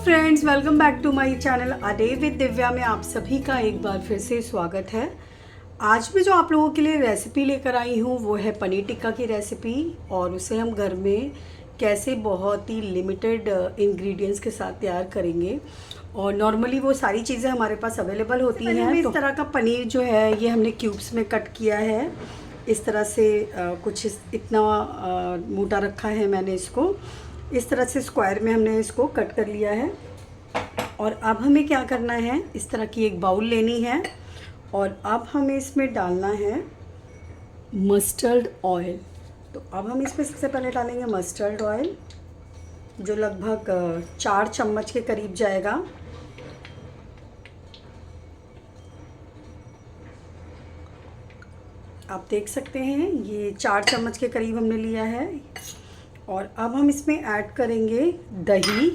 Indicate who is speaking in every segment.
Speaker 1: Friends, welcome back to my channel a day with Divya में आप सभी का एक बार फिर से स्वागत है। आज मैं जो आप लोगों के लिए रेसिपी लेकर आई हूँ वो है पनीर टिक्का की रेसिपी, और उसे हम घर में कैसे बहुत ही लिमिटेड इंग्रेडिएंट्स के साथ तैयार करेंगे। और नॉर्मली वो सारी चीज़ें हमारे पास अवेलेबल होती हैं। तो इस तरह का पनीर जो है ये हमने क्यूब्स में कट किया है। इस तरह से कुछ इतना मोटा रखा है मैंने इसको। इस तरह से स्क्वायर में हमने इसको कट कर लिया है। और अब हमें क्या करना है, इस तरह की एक बाउल लेनी है और अब हमें इसमें डालना है मस्टर्ड ऑयल। तो अब हम इसमें सबसे पहले डालेंगे मस्टर्ड ऑयल, जो लगभग 4 चम्मच के करीब जाएगा। आप देख सकते हैं ये 4 चम्मच के करीब हमने लिया है। और अब हम इसमें ऐड करेंगे दही।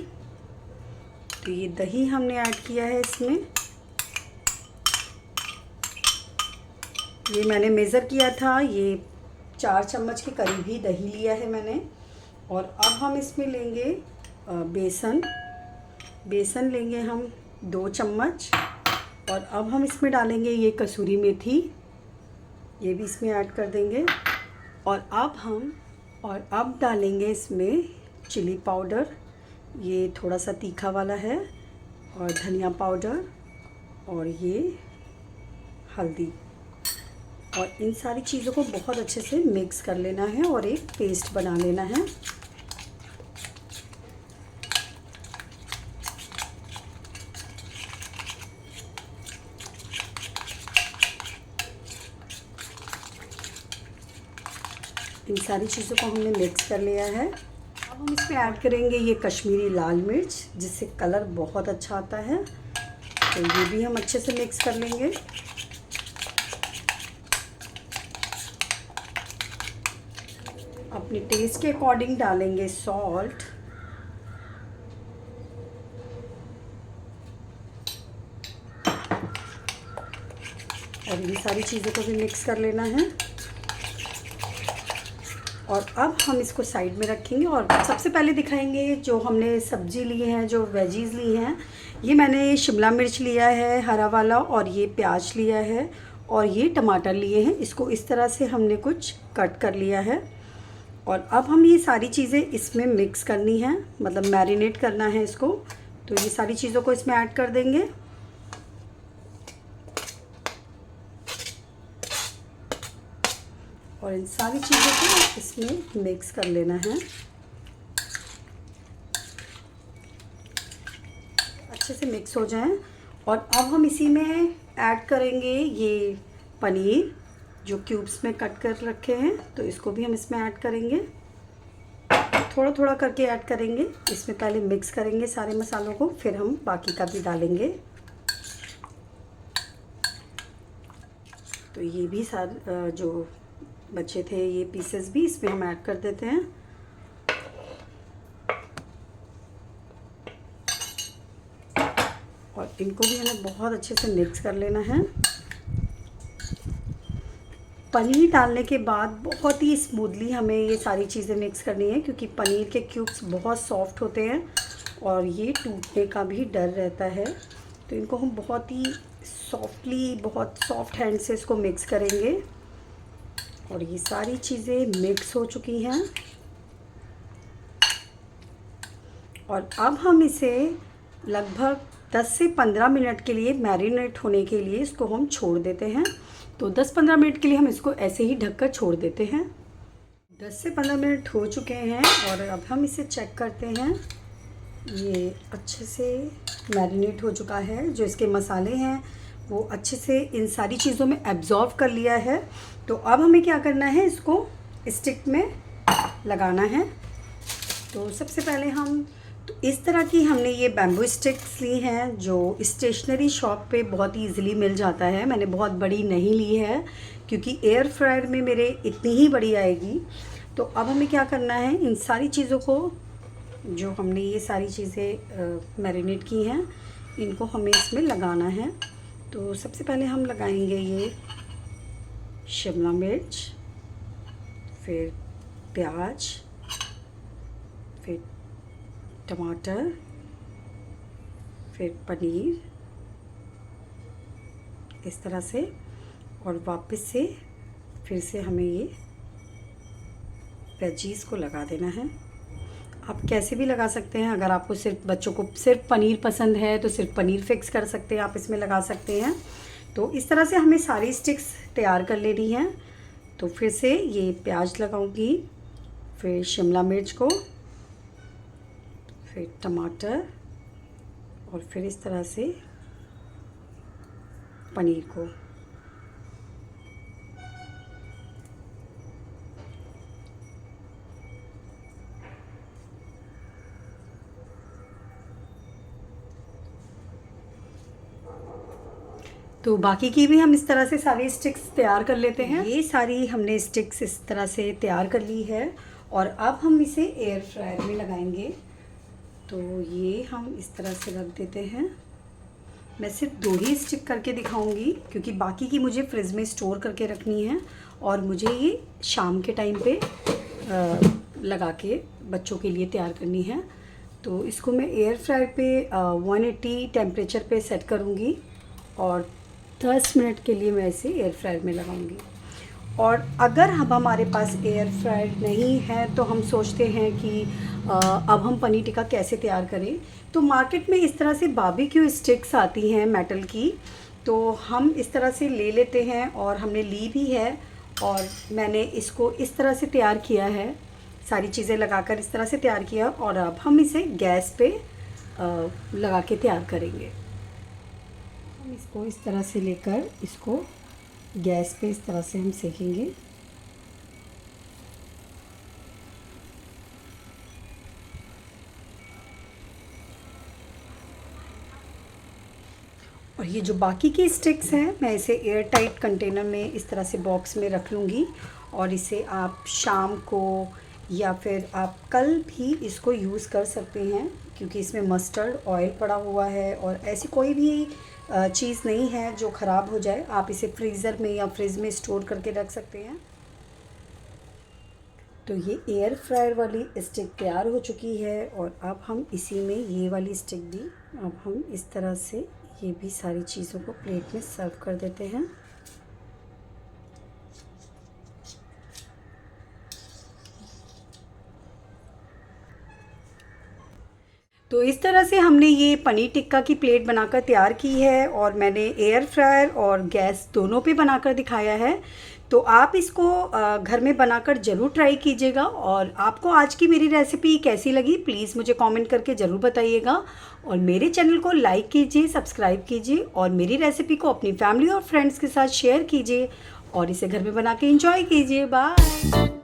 Speaker 1: तो ये दही हमने ऐड किया है इसमें। ये मैंने मेज़र किया था, ये 4 चम्मच के करीब ही दही लिया है मैंने। और अब हम इसमें लेंगे बेसन लेंगे हम 2 चम्मच। और अब हम इसमें डालेंगे ये कसूरी मेथी, ये भी इसमें ऐड कर देंगे। और अब डालेंगे इसमें चिली पाउडर, ये थोड़ा सा तीखा वाला है, और धनिया पाउडर, और ये हल्दी। और इन सारी चीज़ों को बहुत अच्छे से मिक्स कर लेना है और एक पेस्ट बना लेना है। इन सारी चीज़ों को हमने मिक्स कर लिया है। अब हम इसमें ऐड करेंगे ये कश्मीरी लाल मिर्च, जिससे कलर बहुत अच्छा आता है। तो ये भी हम अच्छे से मिक्स कर लेंगे। अपने टेस्ट के अकॉर्डिंग डालेंगे सॉल्ट। और ये सारी चीज़ों को भी मिक्स कर लेना है। और अब हम इसको साइड में रखेंगे और सबसे पहले दिखाएंगे जो हमने सब्ज़ी ली है, जो वेजीज़ ली हैं। ये मैंने शिमला मिर्च लिया है हरा वाला, और ये प्याज लिया है, और ये टमाटर लिए हैं। इसको इस तरह से हमने कुछ कट कर लिया है। और अब हम ये सारी चीज़ें इसमें मिक्स करनी है, मतलब मैरिनेट करना है इसको। तो ये सारी चीज़ों को इसमें ऐड कर देंगे। और इन सारी चीज़ों को इसमें मिक्स कर लेना है अच्छे से मिक्स हो जाए। और अब हम इसी में ऐड करेंगे ये पनीर जो क्यूब्स में कट कर रखे हैं। तो इसको भी हम इसमें ऐड करेंगे, थोड़ा थोड़ा करके ऐड करेंगे। इसमें पहले मिक्स करेंगे सारे मसालों को, फिर हम बाकी का भी डालेंगे। तो ये भी सारे जो बचे थे ये पीसेस भी इसमें हम ऐड कर देते हैं। और इनको भी हमें बहुत अच्छे से मिक्स कर लेना है। पनीर डालने के बाद बहुत ही स्मूथली हमें ये सारी चीज़ें मिक्स करनी है, क्योंकि पनीर के क्यूब्स बहुत सॉफ्ट होते हैं और ये टूटने का भी डर रहता है। तो इनको हम बहुत ही सॉफ्टली, बहुत सॉफ्ट हैंड से इसको मिक्स करेंगे। और ये सारी चीज़ें मिक्स हो चुकी हैं। और अब हम इसे लगभग 10 से 15 मिनट के लिए मैरिनेट होने के लिए इसको हम छोड़ देते हैं। तो 10-15 मिनट के लिए हम इसको ऐसे ही ढककर छोड़ देते हैं। 10 से 15 मिनट हो चुके हैं और अब हम इसे चेक करते हैं। ये अच्छे से मैरिनेट हो चुका है। जो इसके मसाले हैं वो अच्छे से इन सारी चीज़ों में एब्जॉर्व कर लिया है। तो अब हमें क्या करना है, इसको स्टिक में लगाना है। तो सबसे पहले हम इस तरह की हमने ये बैम्बू स्टिक्स ली हैं, जो स्टेशनरी शॉप पे बहुत ही ईजिली मिल जाता है। मैंने बहुत बड़ी नहीं ली है, क्योंकि एयर फ्रायर में मेरे इतनी ही बड़ी आएगी। तो अब हमें क्या करना है, इन सारी चीज़ों को, जो हमने ये सारी चीज़ें मैरिनेट की हैं, इनको हमें इसमें लगाना है। तो सबसे पहले हम लगाएंगे ये शिमला मिर्च, फिर प्याज, फिर टमाटर, फिर पनीर इस तरह से, और वापस से फिर से हमें ये वेजीज़ को लगा देना है। आप कैसे भी लगा सकते हैं, अगर आपको सिर्फ बच्चों को सिर्फ पनीर पसंद है तो सिर्फ पनीर फिक्स कर सकते हैं, आप इसमें लगा सकते हैं। तो इस तरह से हमें सारी स्टिक्स तैयार कर लेनी है। तो फिर से ये प्याज लगाऊंगी, फिर शिमला मिर्च को, फिर टमाटर, और फिर इस तरह से पनीर को। तो बाकी की भी हम इस तरह से सारी स्टिक्स तैयार कर लेते हैं। ये सारी हमने स्टिक्स इस तरह से तैयार कर ली है, और अब हम इसे एयर फ्रायर में लगाएंगे। तो ये हम इस तरह से रख देते हैं। मैं सिर्फ 2 ही स्टिक करके दिखाऊंगी, क्योंकि बाकी की मुझे फ्रिज में स्टोर करके रखनी है, और मुझे ये शाम के टाइम पे लगा के बच्चों के लिए तैयार करनी है। तो इसको मैं एयर फ्रायर पे 180 टेम्परेचर पे सेट करूँगी, और 10 मिनट के लिए मैं इसे एयर फ्रायर में लगाऊंगी। और अगर अब हमारे पास एयर फ्रायर नहीं है तो हम सोचते हैं कि अब हम पनीर टिक्का कैसे तैयार करें। तो मार्केट में इस तरह से बारबेक्यू स्टिक्स आती हैं मेटल की, तो हम इस तरह से ले लेते हैं, और हमने ली भी है। और मैंने इसको इस तरह से तैयार किया है, सारी चीज़ें लगाकर इस तरह से तैयार किया, और अब हम इसे गैस पे लगा के तैयार करेंगे। हम इसको इस तरह से लेकर इसको गैस पे इस तरह से हम सेकेंगे। और ये जो बाकी की स्टिक्स हैं, मैं इसे एयर टाइट कंटेनर में इस तरह से बॉक्स में रख लूँगी, और इसे आप शाम को या फिर आप कल भी इसको यूज़ कर सकते हैं, क्योंकि इसमें मस्टर्ड ऑयल पड़ा हुआ है, और ऐसी कोई भी चीज़ नहीं है जो ख़राब हो जाए। आप इसे फ्रीज़र में या फ्रिज में स्टोर करके रख सकते हैं। तो ये एयर फ्रायर वाली स्टिक तैयार हो चुकी है, और अब हम इसी में ये वाली स्टिक भी, अब हम इस तरह से ये भी सारी चीज़ों को प्लेट में सर्व कर देते हैं। तो इस तरह से हमने ये पनीर टिक्का की प्लेट बनाकर तैयार की है, और मैंने एयर फ्रायर और गैस दोनों पे बनाकर दिखाया है। तो आप इसको घर में बनाकर ज़रूर ट्राई कीजिएगा। और आपको आज की मेरी रेसिपी कैसी लगी प्लीज़ मुझे कमेंट करके ज़रूर बताइएगा, और मेरे चैनल को लाइक कीजिए, सब्सक्राइब कीजिए, और मेरी रेसिपी को अपनी फैमिली और फ्रेंड्स के साथ शेयर कीजिए, और इसे घर में बना के एंजॉय कीजिए। बाय।